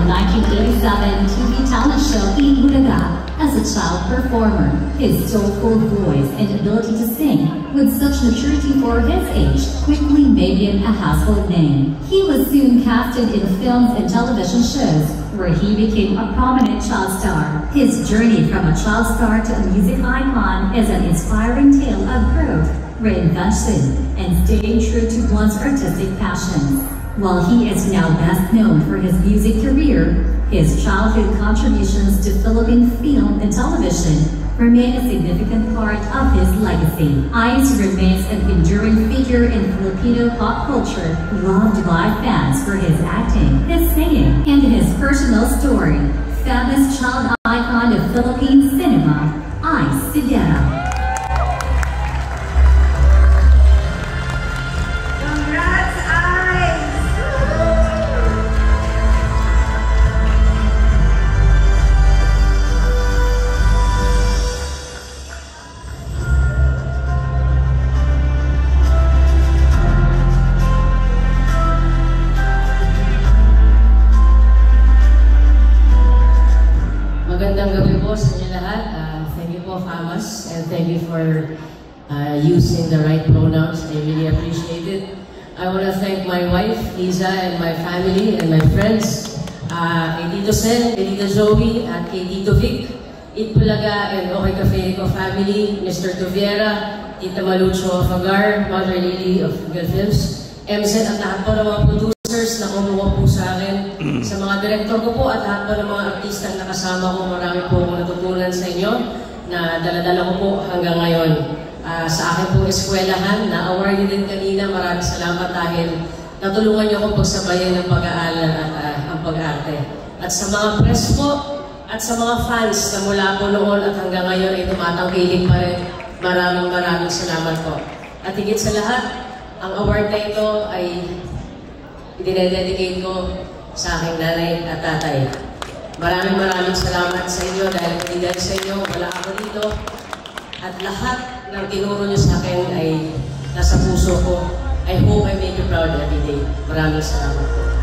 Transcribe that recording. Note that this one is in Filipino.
1987 TV talent show Ibulaga as a child performer. His soulful voice and ability to sing with such maturity for his age quickly made him a household name. He was soon casted in films and television shows where he became a prominent child star. His journey from a child star to a music icon is an inspiring tale of growth, reinvention, and staying true to one's artistic passions. While he is now best known for his music career, his childhood contributions to Philippine film and television remain a significant part of his legacy. Ice remains an enduring figure in Filipino pop culture, loved by fans for his acting, his singing, and his personal story. Famous child icon of Philippine cinema, Ice Sigera. Magandang gabi po sa inyo lahat. Thank you po, Famas, and thank you for using the right pronouns. I really appreciate it. I want to thank my wife, Liza, and my family and my friends. Kay Tito Sen, kay Tito Joey, at kay Tito Vic, Ibulaga, and Okay Café family, Mr. Tuviera, Tita Malucho of Agar, Mother Lily of Google Films, MZ at lahat po ng mga producers na kumuha po sa akin, sa mga director ko po at lahat po ng mga artista na nakasama ko. Marami po akong natutunan sa inyo na daladala ko po hanggang ngayon. Sa akin pong eskwelahan, na-award din kanina, maraming salamat dahil natulungan niyo akong pagsabayan ng pag-aaral at ang pag-arte. At sa mga press po at sa mga fans na mula po noon at hanggang ngayon ay tumatangkilik pa rin, maraming salamat po. At higit sa lahat, ang award na ito ay idinededicate ko sa aking nanay at tatay. Maraming salamat sa inyo dahil hindi dahil sa inyo, wala ako dito. At lahat ng tinuro nyo sa akin ay nasa puso ko. I hope I make you proud every day. Maraming salamat po.